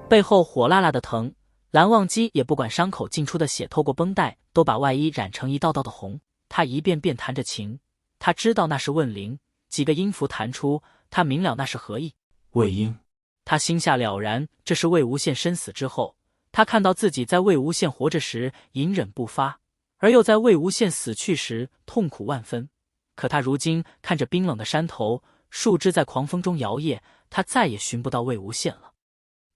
背后火辣辣的疼，蓝忘机也不管伤口进出的血透过绷带都把外衣染成一道道的红。他一遍遍弹着琴，他知道那是问铃，几个音符弹出，他明了那是何意。魏婴，他心下了然，这是魏无羡身死之后，他看到自己在魏无羡活着时隐忍不发，而又在魏无羡死去时痛苦万分。可他如今看着冰冷的山头，树枝在狂风中摇曳，他再也寻不到魏无羡了。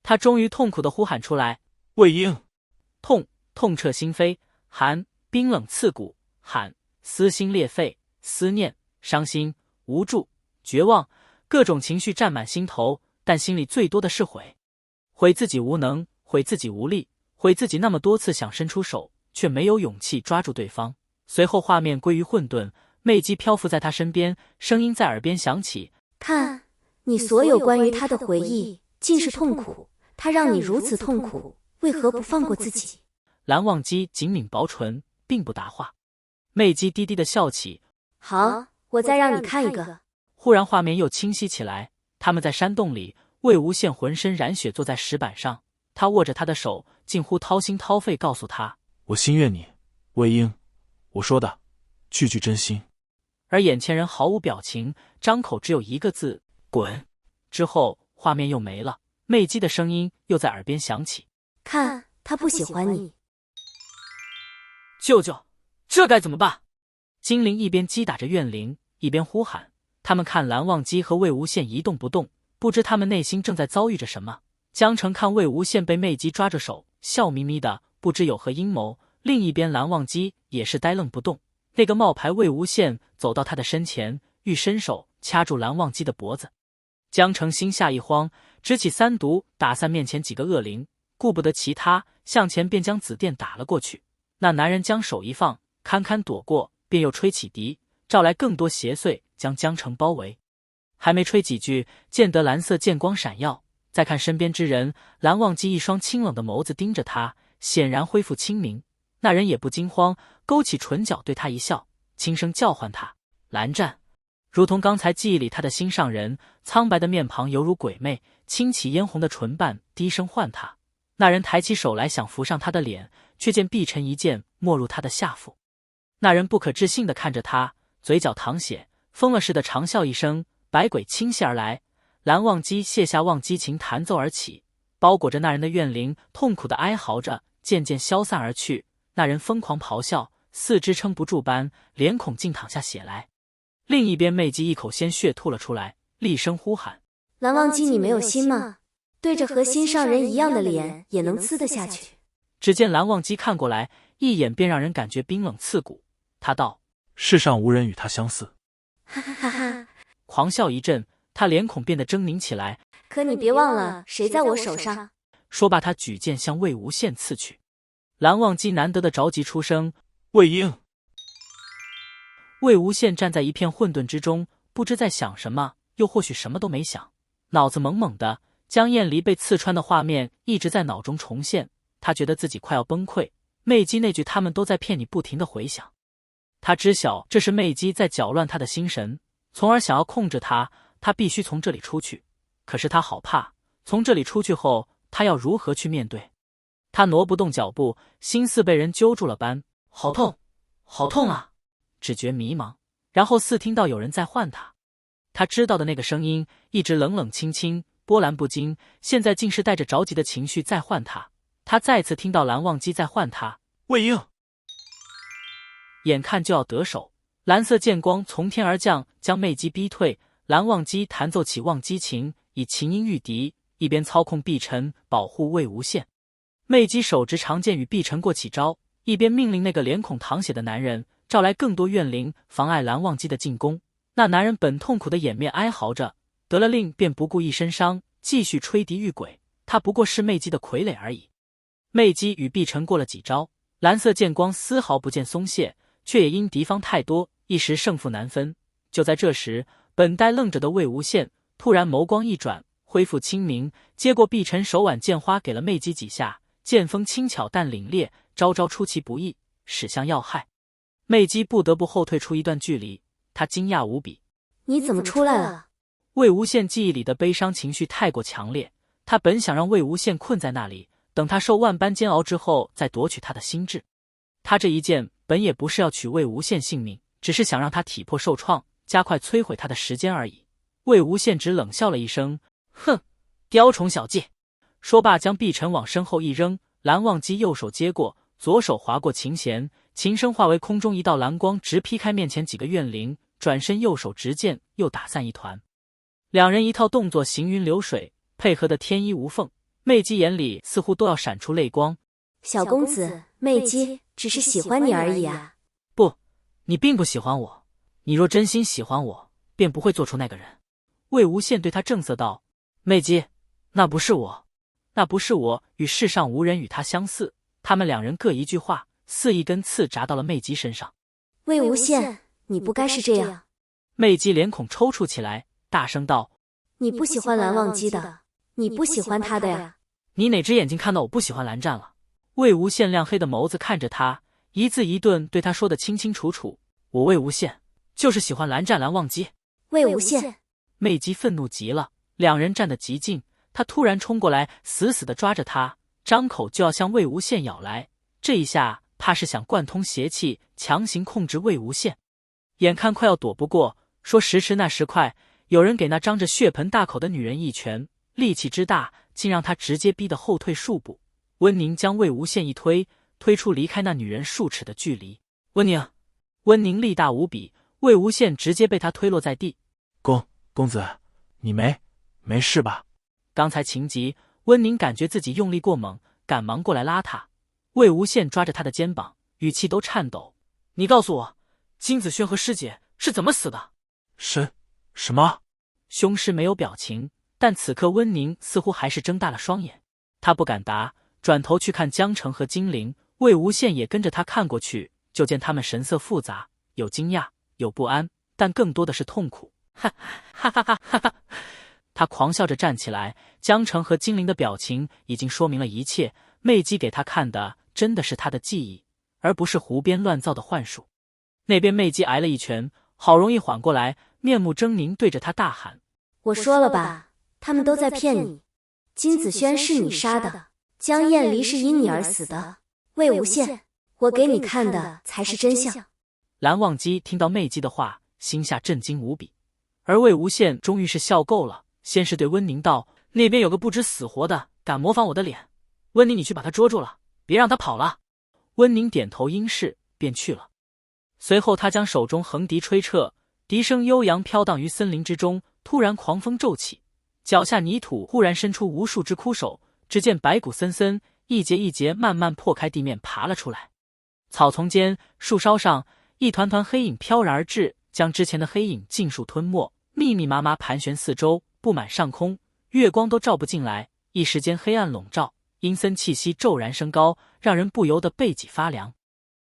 他终于痛苦地呼喊出来：魏婴！痛彻心扉，寒，冰冷刺骨，喊，撕心裂肺，思念，伤心，无助，绝望，各种情绪占满心头，但心里最多的是悔。悔自己无能，悔自己无力，悔自己那么多次想伸出手，却没有勇气抓住对方。随后画面归于混沌，魅姬漂浮在他身边，声音在耳边响起：看，你所有关于他的回忆尽是痛苦，他让你如此痛苦，为何不放过自己？蓝忘机紧抿薄唇，并不答话。魅姬低低的笑起：好，我再让你看一个。忽然画面又清晰起来，他们在山洞里，魏无羡浑身染血坐在石板上，他握着他的手，近乎掏心掏肺告诉他：我心悦你，魏婴，我说的句句真心。而眼前人毫无表情，张口只有一个字：滚。之后画面又没了，魅姬的声音又在耳边响起：看，他不喜欢你。舅舅，这该怎么办？金陵一边击打着怨灵，一边呼喊。他们看蓝忘机和魏无羡一动不动，不知他们内心正在遭遇着什么。江澄看魏无羡被魅姬抓着手，笑眯眯的，不知有何阴谋。另一边蓝忘机也是呆愣不动。那个冒牌魏无羡走到他的身前，欲伸手掐住蓝忘机的脖子。江澄心下一慌，执起三毒打散面前几个恶灵，顾不得其他，向前便将紫电打了过去。那男人将手一放，堪堪躲过，便又吹起笛，召来更多邪祟将江澄包围。还没吹几句，见得蓝色剑光闪耀，再看身边之人，蓝忘机一双清冷的眸子盯着他，显然恢复清明。那人也不惊慌，勾起唇角对他一笑，轻声叫唤他：蓝湛。如同刚才记忆里他的心上人，苍白的面庞犹如鬼魅，轻启嫣红的唇瓣，低声唤他。那人抬起手来想扶上他的脸，却见碧尘一剑没入他的下腹。那人不可置信地看着他，嘴角淌血，疯了似的长啸一声，百鬼倾泻而来。蓝忘机卸下忘机琴，弹奏而起，包裹着那人的怨灵痛苦地哀嚎着，渐渐消散而去。那人疯狂咆哮，四肢撑不住般，脸孔竟淌下血来。另一边魅姬一口鲜血吐了出来，厉声呼喊：蓝忘机，你没有心吗？对着和心上人一样的脸也能呲得下去？只见蓝忘机看过来，一眼便让人感觉冰冷刺骨。他道：世上无人与他相似。哈哈哈哈！狂笑一阵，他脸孔变得狰狞起来。可你别忘了，谁在我手上？说罢，他举剑向魏无羡刺去。蓝忘机难得的着急出声：魏婴！魏无羡站在一片混沌之中，不知在想什么，又或许什么都没想，脑子懵懵的。江厌离被刺穿的画面一直在脑中重现，他觉得自己快要崩溃。魅姬那句他们都在骗你不停地回想，他知晓这是魅姬在搅乱他的心神，从而想要控制他。他必须从这里出去，可是他好怕，从这里出去后他要如何去面对？他挪不动脚步，心似被人揪住了般，好痛，好痛啊！只觉迷茫，然后似听到有人在唤他。他知道的那个声音一直冷冷清清，波澜不惊，现在竟是带着着急的情绪在唤他。他再次听到蓝忘机在唤他：魏婴！眼看就要得手，蓝色剑光从天而降，将魅姬逼退。蓝忘机弹奏起忘机琴，以琴音御敌，一边操控碧尘保护魏无羡。魅姬手执长剑与碧尘过起招，一边命令那个脸孔淌血的男人召来更多怨灵，妨碍蓝忘机的进攻。那男人本痛苦的掩面哀嚎着，得了令便不顾一身伤，继续吹笛御鬼。他不过是魅姬的傀儡而已。魅姬与碧尘过了几招，蓝色剑光丝毫不见松懈，却也因敌方太多，一时胜负难分。就在这时，本呆愣着的魏无羡突然眸光一转，恢复清明，接过碧尘手腕剑花，给了魅姬几下，剑锋轻巧但凛冽，招招出其不意，驶向要害。魅姬不得不后退出一段距离，他惊讶无比：你怎么出来了？魏无羡记忆里的悲伤情绪太过强烈，他本想让魏无羡困在那里，等他受万般煎熬之后再夺取他的心智。他这一剑本也不是要取魏无羡性命，只是想让他体魄受创，加快摧毁他的时间而已。魏无羡只冷笑了一声，哼，雕虫小技。说罢将碧尘往身后一扔，蓝忘机右手接过，左手划过琴弦，琴声化为空中一道蓝光，直劈开面前几个怨灵，转身右手执剑又打散一团。两人一套动作行云流水，配合得天衣无缝，媚姬眼里似乎都要闪出泪光。小公子，媚姬只是喜欢你而已啊。不，你并不喜欢我，你若真心喜欢我，便不会做出那个人。魏无羡对他正色道，媚姬，那不是我，那不是我，与世上无人与他相似。他们两人各一句话，似一根刺扎到了媚姬身上。魏无羡，你不该是这样。媚姬脸孔抽搐起来，大声道，你不喜欢蓝忘机的，你不喜欢他的呀。你哪只眼睛看到我不喜欢蓝湛了？魏无羡亮黑的眸子看着他，一字一顿对他说得清清楚楚，我魏无羡就是喜欢蓝湛蓝忘机。魏无羡，媚姬愤怒极了，两人站得极近，他突然冲过来，死死地抓着他，张口就要向魏无羡咬来。这一下怕是想贯通邪气，强行控制魏无羡。眼看快要躲不过，说时迟那时快，有人给那张着血盆大口的女人一拳，力气之大，竟让他直接逼得后退数步。温宁将魏无羡一推，推出离开那女人数尺的距离。温宁力大无比，魏无羡直接被他推落在地。公子，你没事吧？刚才情急，温宁感觉自己用力过猛，赶忙过来拉他。魏无羡抓着他的肩膀，语气都颤抖，你告诉我，金子轩和师姐是怎么死的？什么？凶尸没有表情，但此刻温宁似乎还是睁大了双眼。他不敢答，转头去看江澄和金陵。魏无羡也跟着他看过去，就见他们神色复杂，有惊讶，有不安，但更多的是痛苦。哈哈哈哈哈！他狂笑着站起来。江澄和金陵的表情已经说明了一切，媚姬给他看的真的是他的记忆，而不是胡编乱造的幻术。那边媚姬挨了一拳，好容易缓过来，面目狰狞对着他大喊，我说了吧，他们都在骗你，金子轩是你杀的，江厌离是因你而死的。魏无羡，我给你看的才是真相。蓝忘机听到媚姬的话，心下震惊无比。而魏无羡终于是笑够了，先是对温宁道，那边有个不知死活的敢模仿我的脸，温宁你去把他捉住了，别让他跑了。温宁点头应是，便去了。随后他将手中横笛吹彻，笛声悠扬飘荡于森林之中。突然狂风骤起，脚下泥土忽然伸出无数只枯手，只见白骨森森，一节一节慢慢破开地面爬了出来。草丛间树梢上一团团黑影飘然而至，将之前的黑影尽数吞没，密密麻麻盘旋四周，布满上空，月光都照不进来。一时间黑暗笼罩，阴森气息骤然升高，让人不由得背脊发凉。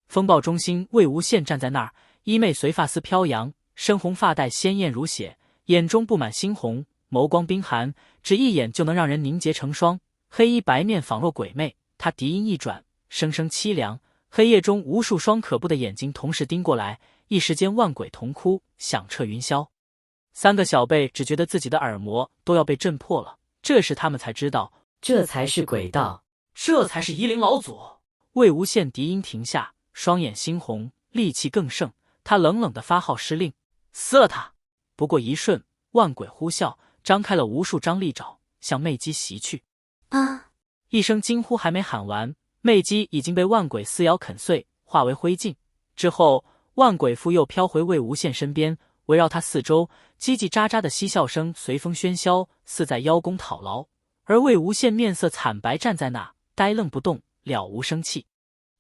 风暴中心，魏无羡站在那儿，衣袂随发丝飘扬，深红发带鲜艳如血，眼中布满猩红，眸光冰寒，只一眼就能让人凝结成霜。黑衣白面仿若鬼魅，他笛音一转，声声凄凉。黑夜中无数双可怖的眼睛同时盯过来，一时间万鬼同哭，响彻云霄。三个小辈只觉得自己的耳膜都要被震破了，这时他们才知道，这才是鬼道，这才是夷陵老祖。魏无羡笛音停下，双眼猩红，戾气更盛，他冷冷地发号施令，撕了他。不过一瞬，万鬼呼啸，张开了无数张利爪，向媚姬袭去。啊！一声惊呼还没喊完，媚姬已经被万鬼撕咬啃碎，化为灰烬。之后万鬼妇又飘回魏无羡身边，围绕他四周，叽叽喳喳的嬉笑声随风喧嚣，似在邀功讨劳。而魏无羡面色惨白，站在那呆愣不动，了无生气。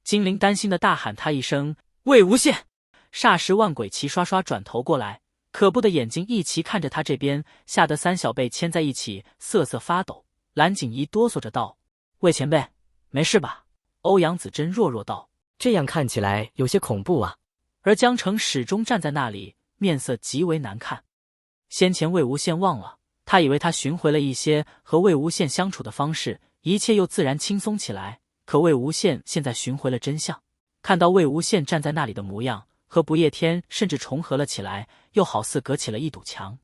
金陵担心的大喊他一声，魏无羡！霎时万鬼齐刷刷转头过来，可怖的眼睛一齐看着他这边，吓得三小辈牵在一起瑟瑟发抖。蓝锦衣哆嗦着道，魏前辈没事吧？欧阳子珍弱弱道，这样看起来有些恐怖啊。而江澄始终站在那里，面色极为难看。先前魏无羡忘了，他以为他寻回了一些和魏无羡相处的方式，一切又自然轻松起来。可魏无羡现在寻回了真相，看到魏无羡站在那里的模样，和不夜天甚至重合了起来，又好似隔起了一堵墙。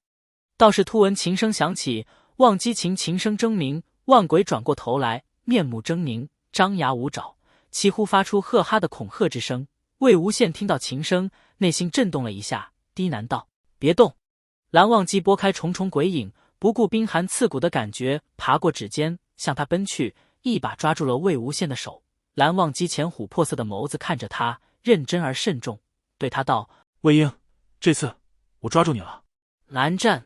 倒是突闻琴声响起，望击琴琴声争鸣，万鬼转过头来，面目狰狞，张牙舞爪，几乎发出喝哈的恐吓之声。魏无羡听到琴声，内心震动了一下，低喃道：“别动！”蓝忘机拨开重重鬼影，不顾冰寒刺骨的感觉，爬过指尖，向他奔去，一把抓住了魏无羡的手。蓝忘机前琥珀色的眸子看着他，认真而慎重，对他道：“魏婴，这次我抓住你了。”蓝湛，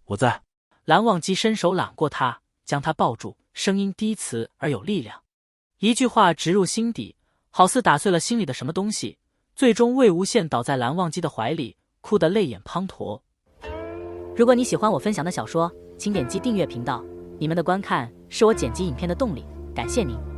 我在。蓝忘机伸手揽过他，将他抱住，声音低磁而有力量，一句话直入心底，好似打碎了心里的什么东西。最终魏无羡倒在蓝忘机的怀里，哭得泪眼滂沱。如果你喜欢我分享的小说，请点击订阅频道，你们的观看是我剪辑影片的动力，感谢您。